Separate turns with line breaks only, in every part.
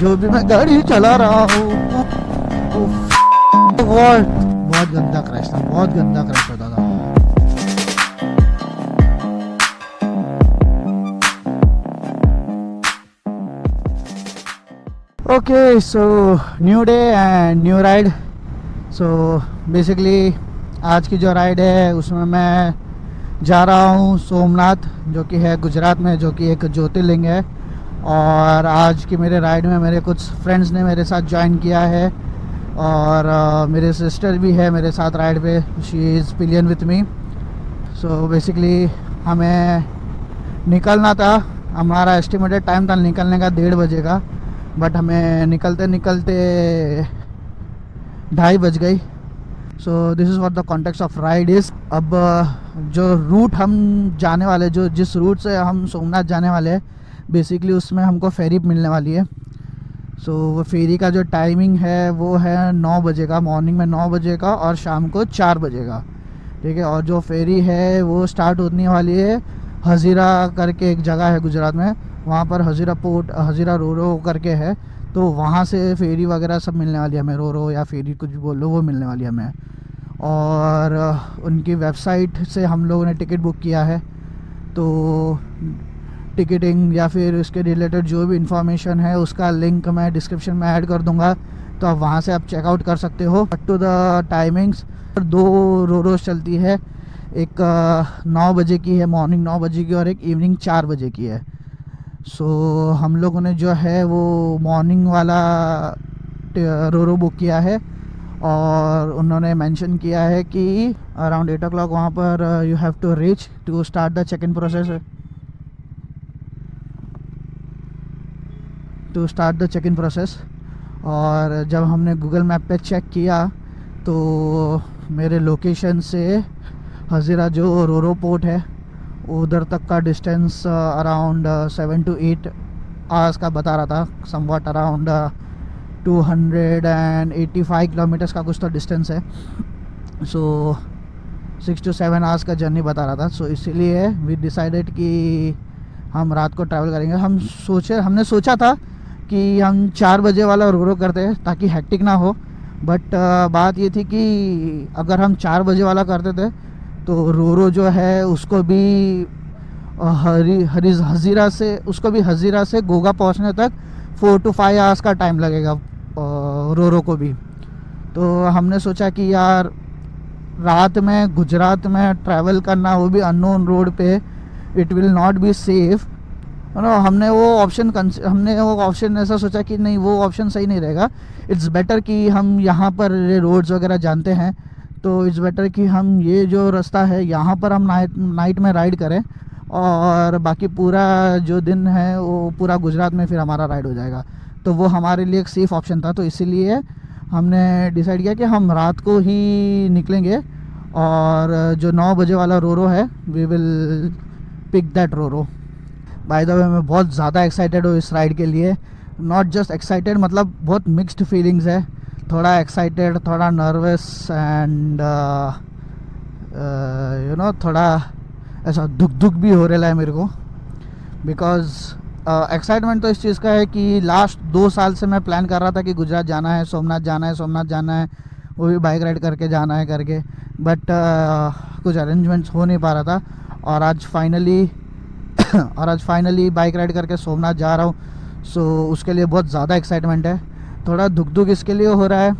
जो भी मैं गाड़ी चला रहा हूँ। बहुत गंदा क्रैश था, बहुत गंदा क्रैश होता था। Okay, so new day and new ride. So basically आज की जो राइड है उसमें मैं जा रहा हूँ सोमनाथ, जो कि है गुजरात में, जो कि एक ज्योतिर्लिंग है। और आज की मेरे राइड में मेरे कुछ फ्रेंड्स ने मेरे साथ ज्वाइन किया है, और मेरे सिस्टर भी है मेरे साथ राइड पे। She is pillion with me. So basically हमें निकलना था, हमारा एस्टिमेटेड टाइम था निकलने का 1:30 बजे का, बट हमें निकलते निकलते 2:30 बज गई। So this is what the context of ride is. अब जो रूट हम जाने वाले, जो जिस रूट से हम सोमनाथ जाने वाले हैं, बेसिकली उसमें हमको फेरी मिलने वाली है। सो वो फेरी का जो टाइमिंग है वो है 9 बजे का, मॉर्निंग में 9 बजे का, और शाम को 4 बजे का, ठीक है। और जो फेरी है वो स्टार्ट होने वाली है हज़ीरा करके एक जगह है गुजरात में, वहाँ पर हज़ीरा पोर्ट, हज़ीरा रोरो करके है। तो वहाँ से फेरी वगैरह सब मिलने वाली है हमें, रोरो या फेरी कुछ भी बोल लो, वो मिलने वाली है हमें। और उनकी वेबसाइट से हम लोगों ने टिकट बुक किया है। तो टिकटिंग या फिर उसके रिलेटेड जो भी इंफॉर्मेशन है उसका लिंक मैं डिस्क्रिप्शन में ऐड कर दूंगा, तो आप वहाँ से आप चेकआउट कर सकते हो। टू द टाइमिंग्स, 2 रोरोस चलती है, एक 9 बजे की है, मॉर्निंग 9 बजे की, और एक इवनिंग 4 बजे की है। सो हम लोगों ने जो है वो मॉर्निंग वाला रोरो बुक किया है, और उन्होंने मेंशन किया है कि अराउंड 8 o'clock वहाँ पर you have to reach to start the check in process, to start the check in process. और जब हमने गूगल मैप पे चेक किया तो मेरे लोकेशन से हज़ीरा जो रोरो पोर्ट है उधर तक का डिस्टेंस अराउंड 7 to 8 आवर्स का बता रहा था, समवॉट अराउंड 285 किलोमीटर्स का कुछ तो डिस्टेंस है। सो 6 to 7 आवर्स का जर्नी बता रहा था। सो इसीलिए वी डिसाइडेड कि हम रात को ट्रैवल करेंगे। हमने सोचा था कि हम 4 बजे वाला रोरो करते हैं ताकि हेक्टिक ना हो, बट बात ये थी कि अगर हम 4 बजे वाला करते थे तो रोरो जो है उसको भी हज़ीरा से गोगा पहुंचने तक 4 to 5 आवर्स का टाइम लगेगा रोरो को भी। तो हमने सोचा कि यार रात में गुजरात में ट्रैवल करना, वो भी अननोन रोड पे, it will not be safe. हमने वो ऑप्शन ऐसा सोचा कि नहीं, वो ऑप्शन सही नहीं रहेगा। इट्स बेटर कि हम यहाँ पर रोड्स वगैरह जानते हैं, तो इट्स बेटर कि हम ये जो रास्ता है यहाँ पर हम नाइट में राइड करें, और बाकी पूरा जो दिन है वो पूरा गुजरात में फिर हमारा राइड हो जाएगा। तो वो हमारे लिए एक सेफ़ ऑप्शन था। तो इसीलिए हमने डिसाइड किया कि हम रात को ही निकलेंगे, और जो 9 बजे वाला रोरो है we will pick that roro. By the way मैं बहुत ज़्यादा एक्साइटेड हूँ इस राइड के लिए। नॉट जस्ट एक्साइटेड, मतलब बहुत मिक्स्ड फीलिंग्स है, थोड़ा एक्साइटेड, थोड़ा नर्वस, एंड थोड़ा ऐसा दुख भी हो रहा है मेरे को। बिकॉज एक्साइटमेंट तो इस चीज़ का है कि लास्ट 2 साल से मैं प्लान कर रहा था कि गुजरात जाना है, सोमनाथ जाना है, वो भी बाइक राइड करके जाना है करके, बट कुछ अरेंजमेंट्स हो नहीं पा रहा था। और आज फाइनली बाइक राइड करके सोमनाथ जा रहा हूँ। सो उसके लिए बहुत ज़्यादा एक्साइटमेंट है। थोड़ा दुख इसके लिए हो रहा है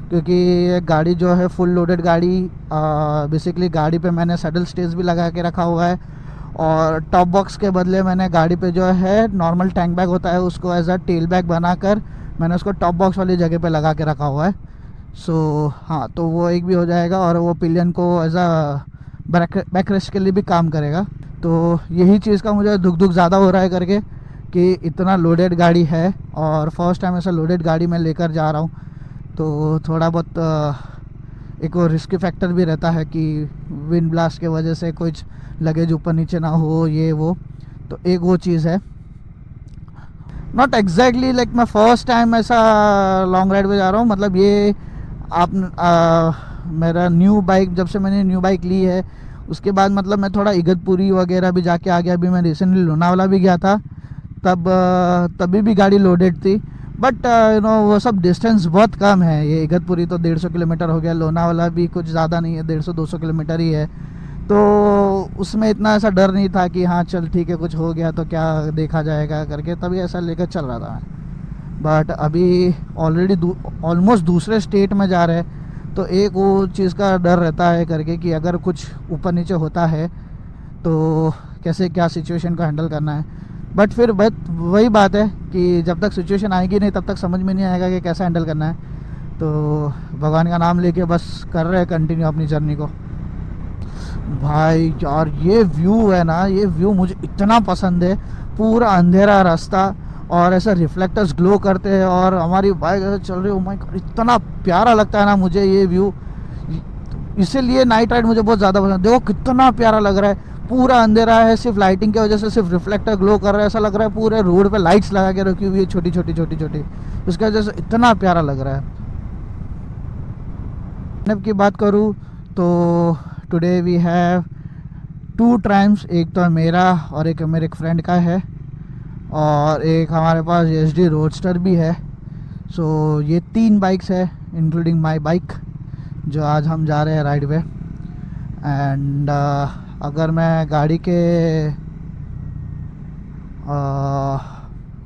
क्योंकि गाड़ी जो है फुल लोडेड गाड़ी, बेसिकली गाड़ी पे मैंने सैडल स्टेज भी लगा के रखा हुआ है, और टॉप बॉक्स के बदले मैंने गाड़ी पे जो है नॉर्मल टैंक बैग होता है उसको एज अ टेल बैग बनाकर मैंने उसको टॉप बॉक्स वाली जगह पे लगा के रखा हुआ है। सो हाँ, तो वो एक भी हो जाएगा, और वो पिलियन को एज अ बैक रेस्ट के लिए भी काम करेगा। तो यही चीज़ का मुझे दुख ज़्यादा हो रहा है करके कि इतना लोडेड गाड़ी है, और फर्स्ट टाइम ऐसा लोडेड गाड़ी मैं लेकर जा रहा हूँ। तो थोड़ा बहुत एक वो रिस्क फैक्टर भी रहता है कि विंड ब्लास्ट के वजह से कुछ लगेज ऊपर नीचे ना हो, ये वो। तो एक वो चीज़ है। नॉट एग्जैक्टली लाइक मैं फ़र्स्ट टाइम ऐसा लॉन्ग राइड पे जा रहा हूँ, मतलब ये मेरा न्यू बाइक, जब से मैंने न्यू बाइक ली है उसके बाद मतलब मैं थोड़ा इगतपुरी वगैरह भी जाके आ गया। अभी मैं रिसेंटली लोनावाला भी गया था, तभी भी गाड़ी लोडेड थी, बट यू नो वो सब डिस्टेंस बहुत कम है। ये इगतपुरी तो 150 किलोमीटर हो गया, लोनावाला भी कुछ ज़्यादा नहीं है, 150-200 किलोमीटर ही है। तो उसमें इतना ऐसा डर नहीं था कि हाँ चल ठीक है कुछ हो गया तो क्या देखा जाएगा करके, तभी ऐसा लेकर चल रहा था मैं। बट अभी ऑलरेडी ऑलमोस्ट दूसरे स्टेट में जा रहे हैं, तो एक वो चीज़ का डर रहता है करके कि अगर कुछ ऊपर नीचे होता है तो कैसे क्या सिचुएशन को हैंडल करना है। बट फिर वही बात है कि जब तक सिचुएशन आएगी नहीं तब तक समझ में नहीं आएगा कि कैसा हैंडल करना है। तो भगवान का नाम लेके बस कर रहे हैं कंटिन्यू अपनी जर्नी को। भाई यार ये व्यू है ना, ये व्यू मुझे इतना पसंद है। पूरा अंधेरा रास्ता और ऐसा रिफ्लेक्टर्स ग्लो करते हैं और हमारी बाइक ऐसे चल रही है। ओ माय गॉड, इतना प्यारा लगता है ना मुझे ये व्यू, इसीलिए नाइट राइड मुझे बहुत ज़्यादा पसंद। देखो कितना प्यारा लग रहा है, पूरा अंधेरा है, सिर्फ लाइटिंग की वजह से सिर्फ रिफ्लेक्टर ग्लो कर रहा है। ऐसा लग रहा है पूरे रोड पे लाइट्स लगा के रखी हुई है छोटी छोटी छोटी छोटी, उसकी वजह से इतना प्यारा लग रहा है। की बात करूँ तो टुडे वी हैव 2 ट्राइम्स, एक तो मेरा और एक मेरे एक फ्रेंड का है, और एक हमारे पास SD रोडस्टर भी है। सो ये 3 बाइक्स है इंक्लूडिंग माय बाइक जो आज हम जा रहे हैं राइड पे। एंड अगर मैं गाड़ी के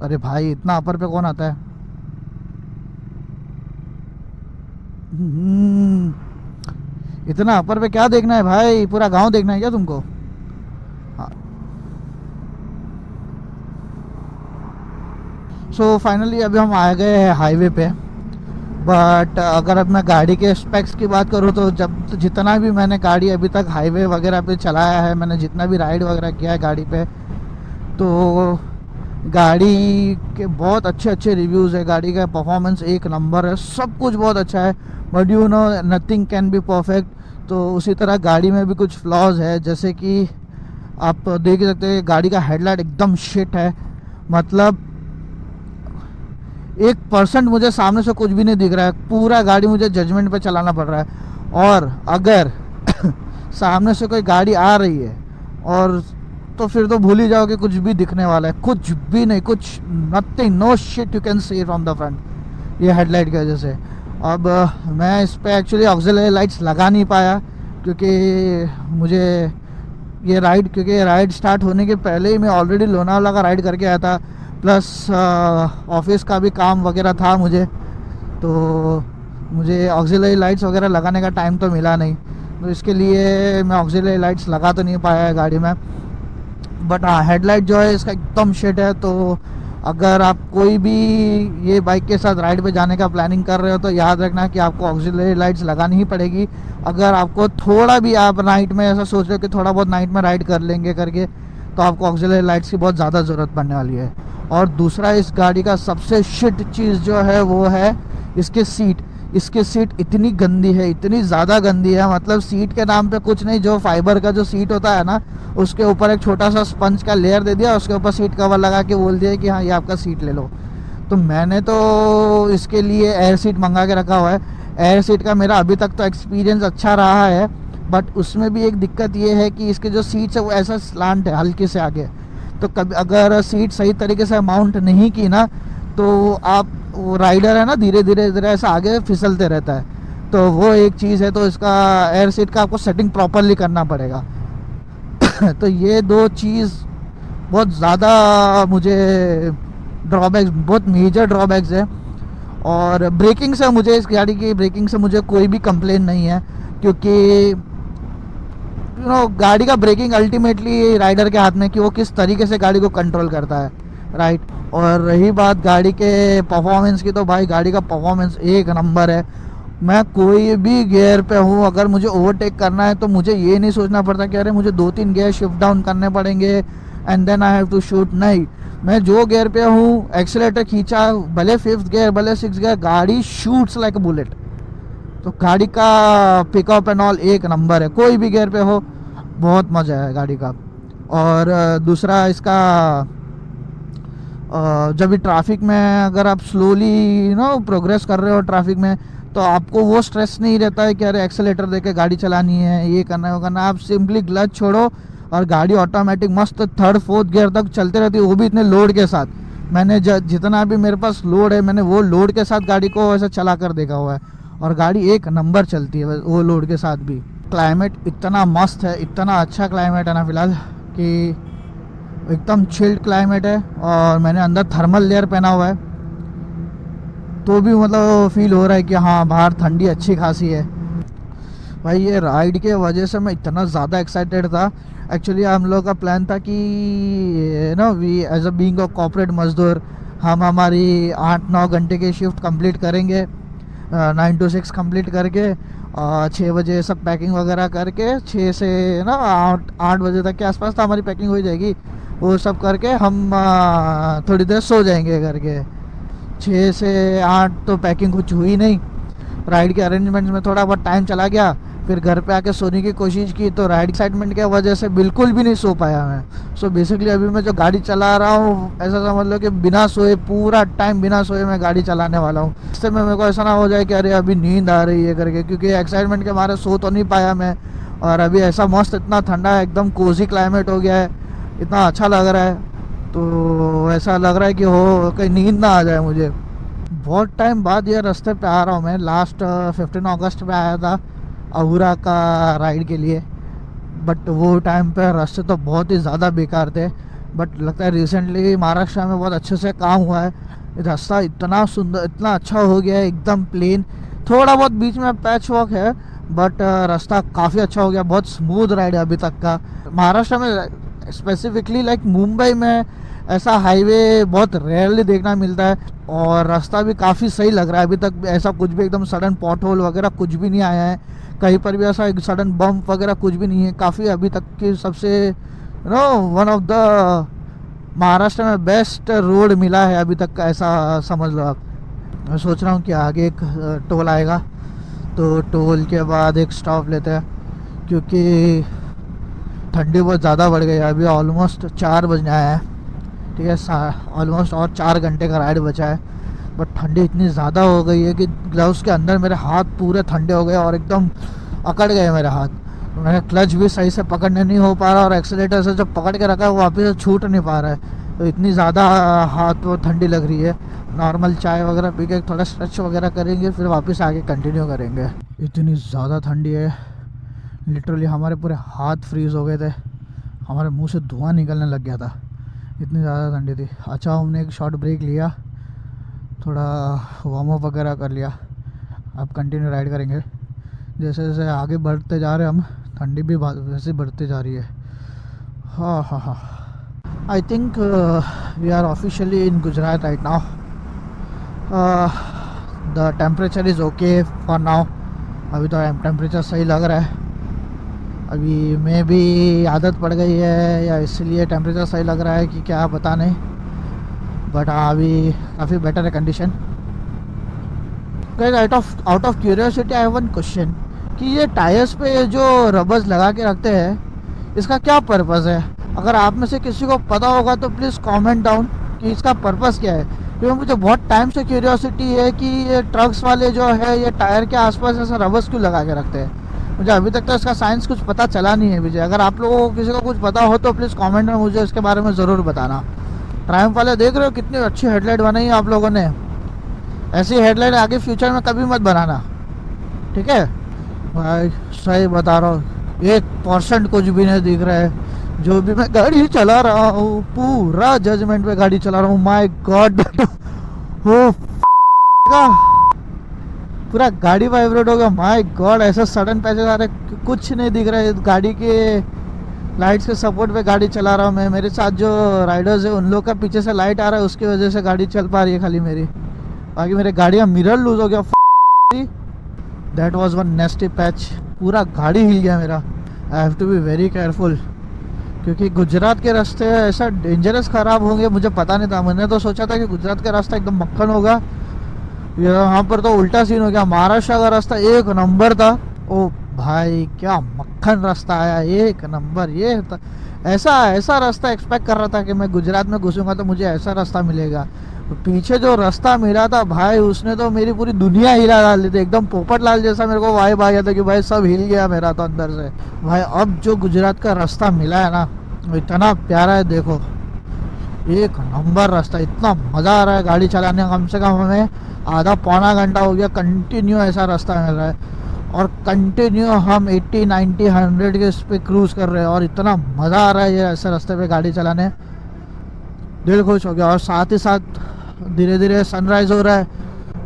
अरे भाई इतना अपर पे कौन आता है? इतना अपर पे क्या देखना है भाई, पूरा गांव देखना है क्या तुमको? हाँ। सो फाइनली अभी हम आ गए हैं हाईवे पे। बट अगर अब मैं गाड़ी के स्पेक्स की बात करूँ तो जितना भी मैंने गाड़ी अभी तक हाईवे वगैरह पे चलाया है, मैंने जितना भी राइड वगैरह किया है गाड़ी पे, तो गाड़ी के बहुत अच्छे अच्छे रिव्यूज़ है। गाड़ी का परफॉर्मेंस एक नंबर है, सब कुछ बहुत अच्छा है। But you know nothing can be perfect. तो उसी तरह गाड़ी में भी कुछ फ्लॉज है, जैसे कि आप देख सकते हैं गाड़ी का हेडलाइट एकदम शिट है। मतलब 1% मुझे सामने से कुछ भी नहीं दिख रहा है, पूरा गाड़ी मुझे जजमेंट पे चलाना पड़ रहा है। और अगर सामने से कोई गाड़ी आ रही है और तो फिर तो भूल ही जाओ कि कुछ भी दिखने वाला है, कुछ भी नहीं, कुछ nothing, no shit you can see from the front, ये हेडलाइट की वजह से। अब मैं इस पे एक्चुअली ऑक्सिलरी लाइट्स लगा नहीं पाया क्योंकि मुझे ये राइड स्टार्ट होने के पहले ही मैं ऑलरेडी लोनावाला का राइड करके आया था, प्लस ऑफिस का भी काम वगैरह था मुझे, तो मुझे ऑक्सिलरी लाइट्स वगैरह लगाने का टाइम तो मिला नहीं। तो इसके लिए मैं ऑक्सिलरी लाइट्स लगा तो नहीं पाया है गाड़ी में। बट हाँ, हेडलाइट जो है इसका एकदम शिट है। तो अगर आप कोई भी ये बाइक के साथ राइड पे जाने का प्लानिंग कर रहे हो तो याद रखना कि आपको ऑक्सिलरी लाइट्स लगानी ही पड़ेगी। अगर आपको थोड़ा भी आप नाइट में ऐसा सोच रहे हो कि थोड़ा बहुत नाइट में राइड कर लेंगे करके, तो आपको ऑक्सिलरी लाइट्स की बहुत ज़्यादा ज़रूरत पड़ने वाली है। और दूसरा, इस गाड़ी का सबसे शिट चीज़ जो है वो है इसके सीट। इसकी सीट इतनी गंदी है, इतनी ज़्यादा गंदी है, मतलब सीट के नाम पे कुछ नहीं, जो फाइबर का जो सीट होता है ना, उसके ऊपर एक छोटा सा स्पंज का लेयर दे दिया, उसके ऊपर सीट कवर लगा के बोल दिया कि हाँ ये आपका सीट ले लो। तो मैंने तो इसके लिए एयर सीट मंगा के रखा हुआ है। एयर सीट का मेरा अभी तक तो एक्सपीरियंस अच्छा रहा है, बट उसमें भी एक दिक्कत ये है कि इसके जो सीट्स है वो ऐसा स्लांट है हल्के से आगे, तो कभी अगर सीट सही तरीके से माउंट नहीं की ना तो आप, वो राइडर है ना, धीरे धीरे ऐसा आगे फिसलते रहता है। तो वो एक चीज़ है, तो इसका एयर सीट का आपको सेटिंग प्रॉपरली करना पड़ेगा। तो ये 2 चीज़ बहुत ज़्यादा मुझे ड्रॉबैक्स, बहुत मेजर ड्रॉबैक्स है। और ब्रेकिंग से मुझे, इस गाड़ी की ब्रेकिंग से मुझे कोई भी कंप्लेन नहीं है, क्योंकि यू नो गाड़ी का ब्रेकिंग अल्टीमेटली राइडर के हाथ में कि वो किस तरीके से गाड़ी को कंट्रोल करता है, राइट। और रही बात गाड़ी के परफॉर्मेंस की, तो भाई गाड़ी का परफॉर्मेंस एक नंबर है। मैं कोई भी गियर पे हूँ, अगर मुझे ओवरटेक करना है तो मुझे ये नहीं सोचना पड़ता कि अरे मुझे 2-3 गियर शिफ्ट डाउन करने पड़ेंगे and then I have to shoot. नहीं, मैं जो गियर पे हूँ, एक्सीलेटर खींचा, भले 5th गियर भले 6th गियर, गाड़ी शूट्स लाइक अ बुलेट। तो गाड़ी का पिकअप एंड ऑल एक नंबर है, कोई भी गियर पे हो, बहुत मज़ा है गाड़ी का। और दूसरा इसका, जब भी ट्रैफिक में अगर आप स्लोली प्रोग्रेस कर रहे हो ट्रैफिक में, तो आपको वो स्ट्रेस नहीं रहता है कि अरे एक्सेलेटर देके गाड़ी चलानी है, ये करना है वो करना है। आप सिंपली क्लच छोड़ो और गाड़ी ऑटोमेटिक मस्त 3rd 4th गियर तक चलते रहती है, वो भी इतने लोड के साथ। मैंने जितना भी मेरे पास लोड है मैंने वो लोड के साथ गाड़ी को ऐसे चला कर देखा हुआ है और गाड़ी एक नंबर चलती है वो लोड के साथ भी। क्लाइमेट इतना मस्त है, इतना अच्छा क्लाइमेट है ना फिलहाल कि एकदम चिल्ड क्लाइमेट है। और मैंने अंदर थर्मल लेयर पहना हुआ है तो भी मतलब फील हो रहा है कि हाँ बाहर ठंडी अच्छी खासी है। भाई ये राइड के वजह से मैं इतना ज़्यादा एक्साइटेड था। एक्चुअली हम लोग का प्लान था कि we as a being a corporate मजदूर हम हमारी 8-9 घंटे की शिफ्ट कंप्लीट करेंगे, 9 to 6 कंप्लीट करके 6 बजे सब पैकिंग वगैरह करके 6 से 8 बजे तक के आसपास तो हमारी पैकिंग हो जाएगी। वो सब करके हम थोड़ी देर सो जाएंगे करके। 6 से 8 तो पैकिंग कुछ हुई नहीं, राइड के अरेंजमेंट्स में थोड़ा बहुत टाइम चला गया। फिर घर पे आके सोने की कोशिश की तो राइड एक्साइटमेंट की वजह से बिल्कुल भी नहीं सो पाया मैं। सो बेसिकली अभी मैं जो गाड़ी चला रहा हूँ ऐसा समझ लो कि बिना सोए पूरा टाइम बिना सोए मैं गाड़ी चलाने वाला हूँ। इससे मेरे को ऐसा ना हो जाए कि अरे अभी नींद आ रही है करके, क्योंकि एक्साइटमेंट के मारे सो तो नहीं पाया मैं। और अभी ऐसा मस्त इतना ठंडा है, एकदम कोजी क्लाइमेट हो गया है, इतना अच्छा लग रहा है। तो ऐसा लग रहा है कि हो कहीं नींद ना आ जाए मुझे। बहुत टाइम बाद ये रास्ते पे आ रहा हूँ मैं। लास्ट 15 अगस्त पे आया था अहूरा का राइड के लिए, बट वो टाइम पे रास्ते तो बहुत ही ज़्यादा बेकार थे। बट लगता है रिसेंटली महाराष्ट्र में बहुत अच्छे से काम हुआ है। रास्ता इतना सुंदर, इतना अच्छा हो गया है, एकदम प्लेन। थोड़ा बहुत बीच में पैच वर्क है बट रास्ता काफ़ी अच्छा हो गया, बहुत स्मूथ राइड है अभी तक का। महाराष्ट्र में स्पेसिफिकली लाइक मुंबई में ऐसा हाईवे बहुत रेयरली देखना मिलता है और रास्ता भी काफ़ी सही लग रहा है। अभी तक ऐसा कुछ भी एकदम सडन पॉट होल वगैरह कुछ भी नहीं आया है, कहीं पर भी ऐसा एक सडन बम्प वगैरह कुछ भी नहीं है। काफ़ी अभी तक की सबसे वन ऑफ द महाराष्ट्र में बेस्ट रोड मिला है अभी तक का, ऐसा समझ लो आप। मैं सोच रहा हूँ कि आगे एक टोल आएगा तो टोल के बाद एक स्टॉप लेते हैं, क्योंकि ठंडी बहुत ज़्यादा बढ़ गई है। अभी ऑलमोस्ट 4 बजने आया है, ठीक है, ऑलमोस्ट और 4 घंटे का राइड बचा है। बट ठंडी इतनी ज़्यादा हो गई है कि ग्लव्स के अंदर मेरे हाथ पूरे ठंडे हो गए और एकदम अकड़ गए मेरे हाथ। मेरा क्लच भी सही से पकड़ने नहीं हो पा रहा और एक्सीलेटर से जो पकड़ के रखा है वो वापस से छूट नहीं पा रहा है। तो इतनी ज़्यादा हाथ वो ठंडी लग रही है। नॉर्मल चाय वगैरह पी के थोड़ा स्ट्रेच वगैरह करेंगे फिर वापस आगे कंटिन्यू करेंगे। इतनी ज़्यादा ठंडी है, लिटरली हमारे पूरे हाथ फ्रीज़ हो गए थे, हमारे मुँह से धुआं निकलने लग गया था, इतनी ज़्यादा ठंडी थी। अच्छा हमने एक शॉर्ट ब्रेक लिया, थोड़ा वार्म अप वगैरह कर लिया, अब कंटिन्यू राइड करेंगे। जैसे जैसे आगे बढ़ते जा रहे हैं हम, ठंडी भी वैसे बढ़ती जा रही है। हाँ हाँ हाँ, I think we are officially in Gujarat right now. The temperature is okay for now. अभी तो टेम्परेचर सही लग रहा है। अभी में भी आदत पड़ गई है या इसलिए टेम्परेचर सही लग रहा है कि क्या पता नहीं, बट हाँ अभी काफ़ी बेटर है condition. Guys out of curiosity I have one question कि ये टायर्स पे जो रबर्स लगा के रखते हैं इसका क्या पर्पस है? अगर आप में से किसी को पता होगा तो प्लीज़ कमेंट डाउन कि इसका पर्पस क्या है, क्योंकि मुझे बहुत टाइम से क्यूरियोसिटी है कि ये ट्रक्स वाले जो है ये टायर के आसपास ऐसा रबर्स क्यों लगा के रखते हैं। मुझे अभी तक तो इसका साइंस कुछ पता चला नहीं है विजय। अगर आप लोगों को किसी को कुछ पता हो तो प्लीज़ कमेंट में मुझे इसके बारे में ज़रूर बताना। ट्रायम्फ वाले देख रहे हो कितनी अच्छी हेडलाइट बनाई है आप लोगों ने, ऐसी हेडलाइट आगे फ्यूचर में कभी मत बनाना, ठीक है भाई? सही बता रहा हूँ, 1% कुछ भी नहीं दिख रहा है। जो भी मैं गाड़ी चला रहा हूँ पूरा जजमेंट पे गाड़ी चला रहा हूँ। माय गॉड हो पूरा गाड़ी वाइब्रेट हो गया। माय गॉड ऐसा सडन पैचेस आ रहे, कुछ नहीं दिख रहा है। गाड़ी के लाइट्स के सपोर्ट पे गाड़ी चला रहा हूँ मैं। मेरे साथ जो राइडर्स है उन लोग का पीछे से लाइट आ रहा है, उसकी वजह से गाड़ी चल पा रही है खाली मेरी। बाकी मेरे गाड़ी का मिरर लूज हो गया। That was one nasty patch, पूरा गाड़ी हिल गया मेरा। I have to be very careful, क्योंकि गुजरात के रास्ते ऐसा डेंजरस ख़राब होंगे मुझे पता नहीं था। मैंने तो सोचा था कि गुजरात का रास्ता एकदम मक्खन होगा, यहाँ पर तो उल्टा सीन हो गया। महाराष्ट्र का रास्ता एक नंबर था। ओ भाई क्या मक्खन रास्ता आया, एक नंबर। ये ऐसा रास्ता एक्सपेक्ट कर रहा था कि मैं गुजरात में घुसूंगा तो मुझे ऐसा रास्ता मिलेगा। तो पीछे जो रास्ता मिला था भाई उसने तो मेरी पूरी दुनिया हिला डाल दी थी, एकदम पोपट लाल जैसा मेरे को वाइब आ गया था कि भाई सब हिल गया मेरा तो अंदर से। भाई अब जो गुजरात का रास्ता मिला है ना वो इतना प्यारा है, देखो एक नंबर रास्ता, इतना मज़ा आ रहा है गाड़ी चलाने। कम से कम हमें आधा पौना घंटा हो गया कंटिन्यू ऐसा रास्ता मिल रहा है, और कंटिन्यू हम 80 90 100 के इस पर क्रूज़ कर रहे हैं, और इतना मज़ा आ रहा है ये ऐसे रास्ते पे गाड़ी चलाने, दिल खुश हो गया। और साथ ही साथ धीरे धीरे सनराइज़ हो रहा है,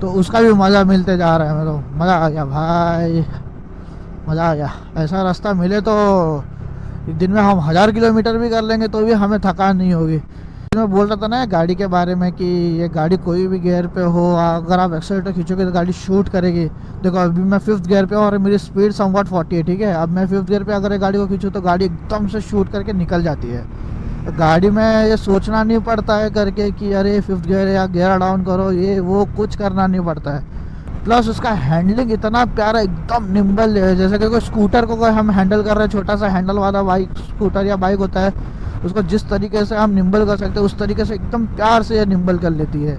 तो उसका भी मज़ा मिलते जा रहा है। मैं तो मज़ा आ गया भाई, मज़ा आ गया। ऐसा रास्ता मिले तो एक दिन में हम 1000 किलोमीटर भी कर लेंगे तो भी हमें थकान नहीं होगी। मैं बोल रहा था ना गाड़ी के बारे में कि ये गाड़ी कोई भी गियर पे हो, अगर आप एक्सेलेरेटर खींचोगे तो गाड़ी शूट करेगी। देखो अभी मैं 5th गियर पे हूँ और मेरी स्पीड समवट 40 है, ठीक है। अब मैं 5th गियर पे अगर ये गाड़ी को खींचूँ तो गाड़ी एकदम से शूट करके निकल जाती है। तो गाड़ी में ये सोचना नहीं पड़ता है करके कि अरे 5th गियर या गियर डाउन करो, ये वो कुछ करना नहीं पड़ता है। प्लस उसका हैंडलिंग इतना प्यारा, एकदम निम्बल है। जैसे कि कोई स्कूटर को कोई हम हैंडल कर रहे हैं, छोटा सा हैंडल वाला बाइक, स्कूटर या बाइक होता है, उसको जिस तरीके से हम निम्बल कर सकते हैं उस तरीके से एकदम प्यार से ये निम्बल कर लेती है।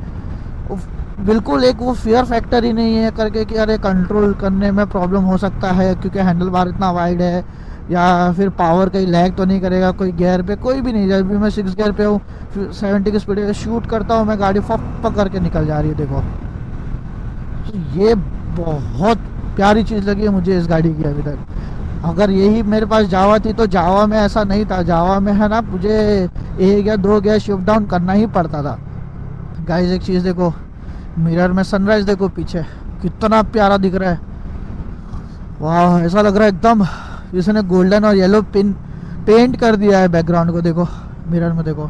बिल्कुल एक वो फियर फैक्टर ही नहीं है करके कि अरे कंट्रोल करने में प्रॉब्लम हो सकता है क्योंकि हैंडल बार इतना वाइड है, या फिर पावर कहीं लैग तो नहीं करेगा कोई गियर पे, कोई भी नहीं। जब भी मैं 6 गियर पे हूँ, 70 की स्पीड पे शूट करता हूँ मैं, गाड़ी फप करके निकल जा रही है। देखो ये बहुत प्यारी चीज़ लगी है मुझे इस गाड़ी की अभी तक। अगर यही मेरे पास जावा थी तो जावा में ऐसा नहीं था। जावा में है ना, मुझे 1 या 2 गियर शिफ्ट डाउन करना ही पड़ता था। गाइस एक चीज़ देखो, मिरर में सनराइज देखो पीछे कितना प्यारा दिख रहा है। वाह, ऐसा लग रहा है एकदम इसने गोल्डन और येलो पेंट कर दिया है बैकग्राउंड को। देखो मिरर में देखो,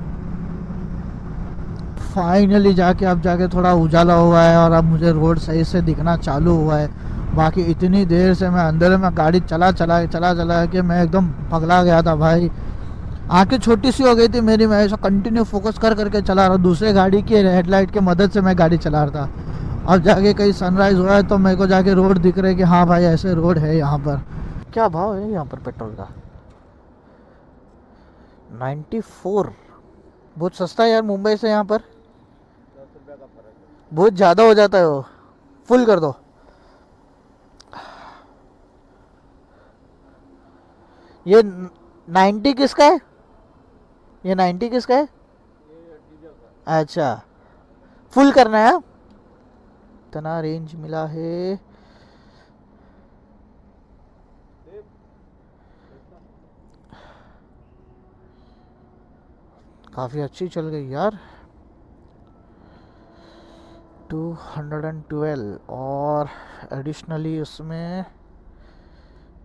फाइनली जाके अब जाके थोड़ा उजाला हुआ है और अब मुझे रोड सही से दिखना चालू हुआ है। बाकी इतनी देर से मैं अंदर में गाड़ी चला कि मैं एकदम पगला गया था भाई। आंखें छोटी सी हो गई थी मेरी, मैं ऐसा कंटिन्यू फोकस करके चला रहा हूँ। दूसरे गाड़ी की हेडलाइट की मदद से मैं गाड़ी चला रहा था। अब जाके कहीं सनराइज़ हुआ है तो मेरे को जाके रोड दिख रहे कि हाँ भाई ऐसे रोड है यहाँ पर। क्या भाव है यहाँ पर पेट्रोल का? 94। बहुत सस्ता है यार, मुंबई से यहाँ पर
10 रुपये का फर्क है।
बहुत ज़्यादा हो जाता है। वो फुल कर दो। ये 90 किसका है? ये 90 किसका है?
ये डीजल का।
अच्छा, फुल करना है। इतना रेंज मिला है। काफ़ी अच्छी चल गई यार। 212 और एडिशनली उसमें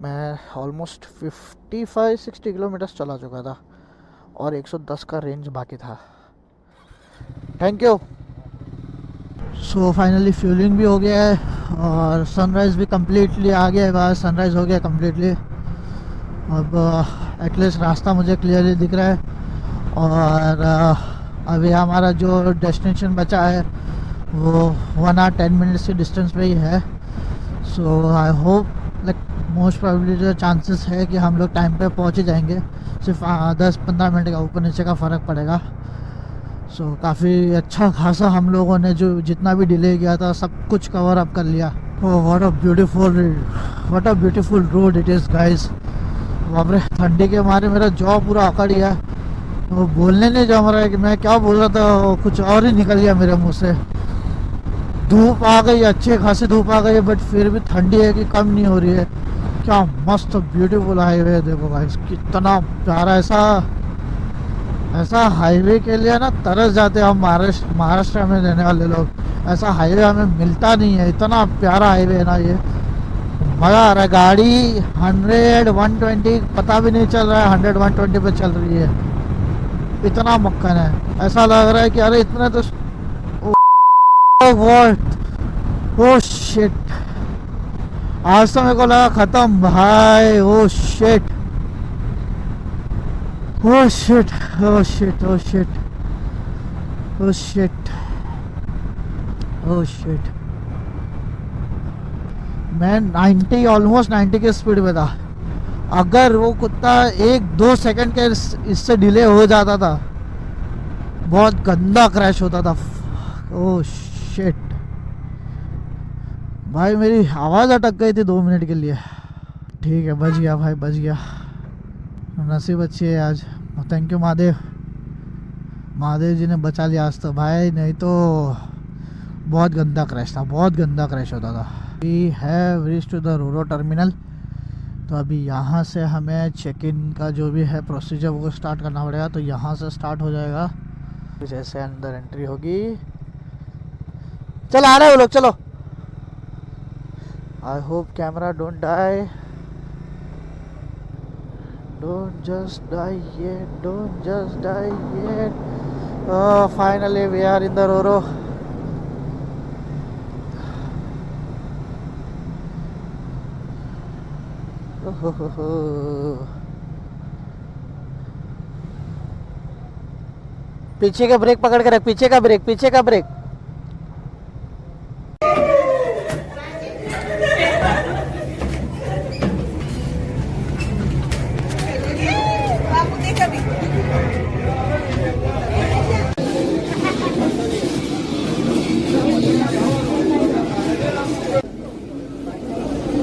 मैं ऑलमोस्ट 55-60 किलोमीटर्स चला चुका था और 110 का रेंज बाकी था। Thank you. So finally fuelling भी हो गया है और सनराइज़ भी कम्प्लीटली आ गया है। बाहर सनराइज़ हो गया कम्प्लीटली। अब एटलीस्ट रास्ता मुझे क्लियरली दिख रहा है। और अभी हमारा जो डेस्टिनेशन बचा है वो 1 hour 10 minutes की डिस्टेंस पे ही है। So I hope like most probably जो चांसेस है कि हम लोग टाइम पे पहुंच ही जाएंगे। सिर्फ 10-15 मिनट का ऊपर नीचे का फ़र्क पड़ेगा। सो काफ़ी अच्छा खासा हम लोगों ने जो जितना भी डिले किया था सब कुछ कवर अप कर लिया। Oh what a beautiful road it is guys. बाप रे, ठंडी के मारे मेरा जॉ पूरा अकड़ गया। वो बोलने नहीं जम रहा है कि मैं क्या बोल रहा था, कुछ और ही निकल गया मेरे मुंह से। धूप आ गई, अच्छी खासी धूप आ गई है, बट फिर भी ठंडी है कि कम नहीं हो रही है। क्या मस्त ब्यूटीफुल हाईवे है। देखो गाइस कितना प्यारा। ऐसा हाईवे के लिए ना तरस जाते हैं हम महाराष्ट्र में रहने वाले लोग। ऐसा हाईवे हमें मिलता नहीं है। इतना प्यारा हाईवे है ना ये, मज़ा आ रहा है। गाड़ी 100-120 पता भी नहीं चल रहा है 100-120 पे चल रही है। इतना मक्खन है, ऐसा लग रहा है कि अरे इतने तो ओह शिट, आज तो मेरे को लगा खत्म भाई। Oh shit oh shit oh shit oh shit oh shit oh shit. मैं 90 ऑलमोस्ट 90 की स्पीड में था। अगर वो कुत्ता 1-2 सेकंड के इससे डिले हो जाता था बहुत गंदा क्रैश होता था। ओह शिट भाई, मेरी आवाज़ अटक गई थी 2 मिनट के लिए। ठीक है, बच गया भाई, बच गया। नसीब अच्छी है आज। थैंक यू महादेव, महादेव जी ने बचा लिया आज तो भाई, नहीं तो बहुत गंदा क्रैश था, बहुत गंदा क्रैश होता था। We have reach to the roro terminal. तो अभी यहाँ से हमें चेक इन का जो भी है प्रोसीजर वो स्टार्ट करना पड़ेगा। तो यहाँ से स्टार्ट हो जाएगा, कुछ ऐसे अंदर एंट्री होगी। चल आ रहे हो लोग, चलो। I hope camera don't die, don't just die yet, don't just die yet. Finally we are in the roro. पीछे का ब्रेक पकड़ के रख, पीछे का ब्रेक, पीछे का ब्रेक।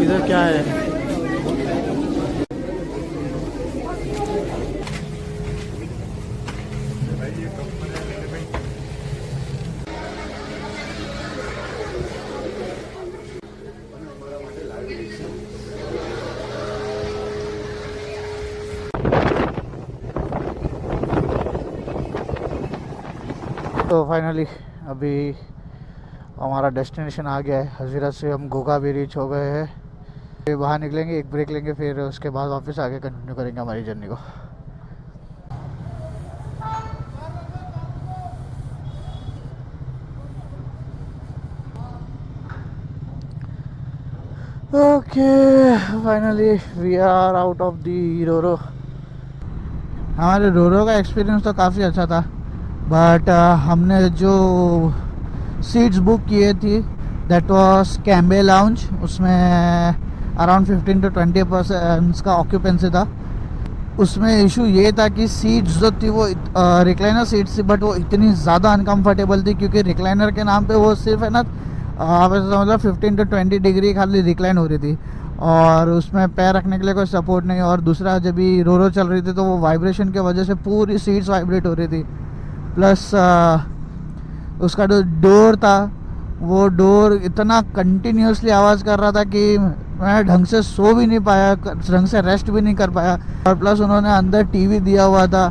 इधर क्या है? तो फाइनली अभी हमारा डेस्टिनेशन आ गया है। हजीरा से हम गोगा भी रीच हो गए हैं। फिर बाहर निकलेंगे, एक ब्रेक लेंगे, फिर उसके बाद वापस आगे कंटिन्यू करेंगे हमारी जर्नी को। Okay finally we are out of the roro. हमारे रोरो का एक्सपीरियंस तो काफ़ी अच्छा था, बट हमने जो सीट्स बुक किए थी दैट वाज कैम्बे लाउंज, उसमें अराउंड 15 to 20% का ऑक्यूपेंसी था। उसमें इशू ये था कि सीट्स जो थी वो रिक्लाइनर सीट्स थी, बट वो इतनी ज़्यादा अनकम्फर्टेबल थी क्योंकि रिक्लाइनर के नाम पे वो सिर्फ है ना मतलब 15 to 20 डिग्री खाली रिक्लाइन हो रही थी, और उसमें पैर रखने के लिए कोई सपोर्ट नहीं। और दूसरा जब भी रोरो चल रही थी तो वो वाइब्रेशन की वजह से पूरी सीट्स वाइब्रेट हो रही थी। प्लस उसका जो डोर था वो डोर इतना कंटिन्यूसली आवाज़ कर रहा था कि मैं ढंग से सो भी नहीं पाया, ढंग से रेस्ट भी नहीं कर पाया। और प्लस उन्होंने अंदर टीवी दिया हुआ था,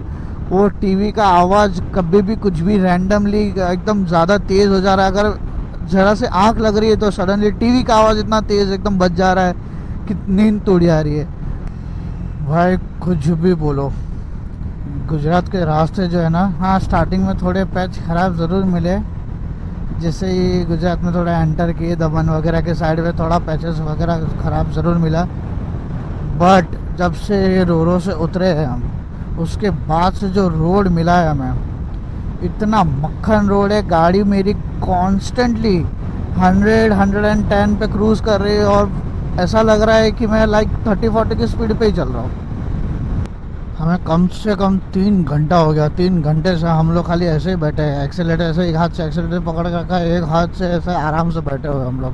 वो टीवी का आवाज़ कभी भी कुछ भी रैंडमली एकदम ज़्यादा तेज़ हो जा रहा है। अगर ज़रा से आँख लग रही है तो सडनली टीवी का आवाज़ इतना तेज़ एकदम बज जा रहा है कि नींद तोड़ी आ रही है। भाई कुछ भी बोलो, गुजरात के रास्ते जो है ना, हाँ स्टार्टिंग में थोड़े पैच ख़राब ज़रूर मिले। जैसे ही गुजरात में थोड़ा एंटर किए दमन वगैरह के साइड में थोड़ा पैचेस वगैरह ख़राब ज़रूर मिला, बट जब से रोरो से उतरे हैं हम उसके बाद से जो रोड मिला है हमें, इतना मक्खन रोड है। गाड़ी मेरी कॉन्स्टेंटली 100-110 पे क्रूज़ कर रही है और ऐसा लग रहा है कि मैं लाइक 30-40 की स्पीड पे ही चल रहा हूँ। हमें कम से कम 3 घंटा हो गया। 3 घंटे से हम लोग खाली ऐसे ही बैठे हैं, एक्सेलेटर ऐसे एक हाथ से एक्सेलेटर पकड़ कर रखा है, एक हाथ से ऐसे आराम से बैठे हुए हम लोग।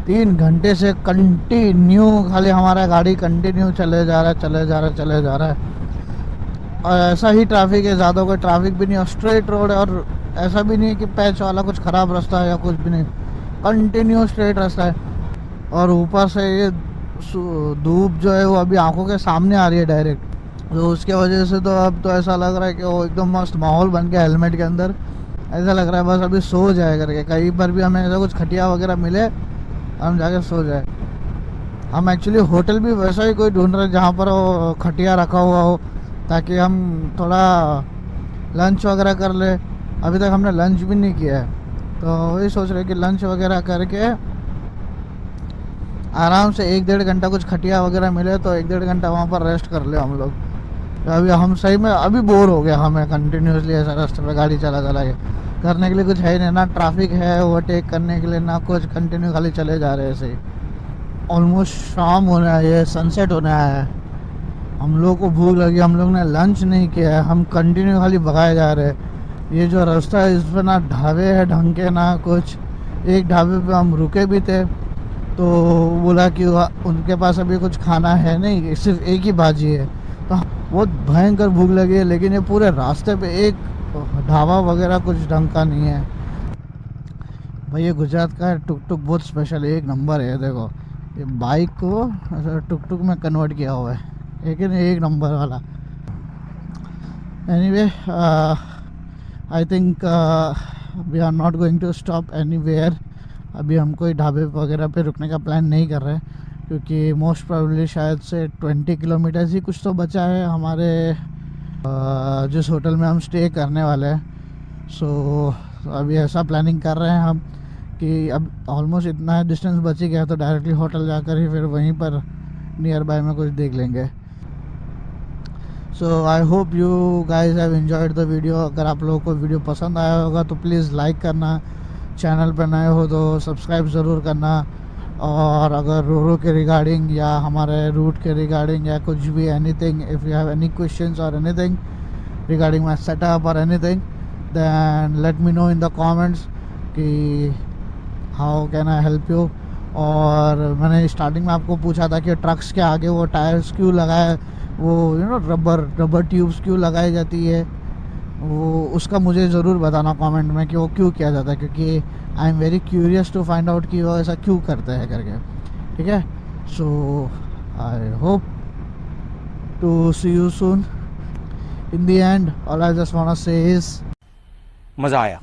3 घंटे से कंटिन्यू खाली हमारा गाड़ी कंटिन्यू चले जा रहा है। और ऐसा ही ट्रैफिक है, ज़्यादा कोई ट्रैफिक भी नहीं है, स्ट्रेट रोड है। और ऐसा भी नहीं है कि पैच वाला कुछ ख़राब रास्ता है या कुछ भी नहीं, कंटिन्यू स्ट्रेट रास्ता है। और ऊपर से ये धूप जो है वो अभी आंखों के सामने आ रही है डायरेक्ट, तो उसके वजह से तो अब तो ऐसा लग रहा है कि वो एकदम मस्त माहौल बन गया हेलमेट के अंदर। ऐसा लग रहा है बस अभी सो जाए करके, कहीं पर भी हमें ऐसा कुछ खटिया वगैरह मिले हम जाके सो जाए। हम एक्चुअली होटल भी वैसा ही कोई ढूंढ रहे हैं जहाँ पर वो खटिया रखा हुआ हो, ताकि हम थोड़ा लंच वगैरह कर ले। अभी तक हमने लंच भी नहीं किया है, तो वही सोच रहे कि लंच वगैरह करके आराम से 1-1.5 घंटा कुछ खटिया वगैरह मिले तो 1-1.5 घंटा वहाँ पर रेस्ट कर ले हम लोग। तो अभी हम सही में अभी बोर हो गया हमें कंटिन्यूसली ऐसा रास्ते पे गाड़ी चला के करने के लिए कुछ है नहीं, ना ट्रैफिक है ओवरटेक करने के लिए, ना कुछ, कंटिन्यू खाली चले जा रहे हैं ऐसे ही। ऑलमोस्ट शाम होना है, ये सनसेट होना है। हम लोग को भूख लगी, हम लोग ने लंच नहीं किया है, हम कंटिन्यू खाली भगाए जा रहे हैं। ये जो रास्ता है इस पर ना ढाबे है ढंग के ना कुछ। एक ढाबे पे हम रुके भी थे तो बोला कि उनके पास अभी कुछ खाना है नहीं, सिर्फ एक ही भाजी है। तो बहुत भयंकर भूख लगी है, लेकिन ये पूरे रास्ते पे एक ढाबा वगैरह कुछ ढंग का नहीं है भाई। ये गुजरात का टुक टुक बहुत स्पेशल है, एक नंबर है। देखो ये बाइक को टुक टुक में कन्वर्ट किया हुआ है, एक एक नंबर वाला। Anyway I think we are not going to stop anywhere. अभी हम कोई ढाबे वगैरह पे रुकने का प्लान नहीं कर रहे क्योंकि मोस्ट प्रोबेबली शायद से 20 किलोमीटर्स ही कुछ तो बचा है हमारे जिस होटल में हम स्टे करने वाले हैं। सो अभी ऐसा प्लानिंग कर रहे हैं हम कि अब ऑलमोस्ट इतना डिस्टेंस बच ही गया तो डायरेक्टली होटल जाकर ही फिर वहीं पर नियर बाय में कुछ देख लेंगे। So I hope you guys have enjoyed the video. अगर आप लोगों को वीडियो पसंद आया होगा तो प्लीज़ लाइक करना, चैनल पर नए हो तो सब्सक्राइब ज़रूर करना। और अगर रोरो के रिगार्डिंग या हमारे रूट के रिगार्डिंग या कुछ भी anything, if you have any questions और एनीथिंग रिगार्डिंग माई सेटअप और anything, then let me know in the comments कि how can I help you. और मैंने स्टार्टिंग में आपको पूछा था कि ट्रक्स के आगे वो टायर्स क्यों लगाए, वो रबर ट्यूब्स क्यों लगाई जाती है, वो उसका मुझे ज़रूर बताना कमेंट में कि वो क्यों किया जाता है, क्योंकि I am very curious to find out कि वो ऐसा क्यों करते हैं करके। ठीक है, so I hope to see you soon. In the end all I just want to say is
मजा आया,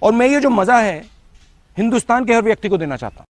और मैं ये जो मजा है हिंदुस्तान के हर व्यक्ति को देना चाहता हूं।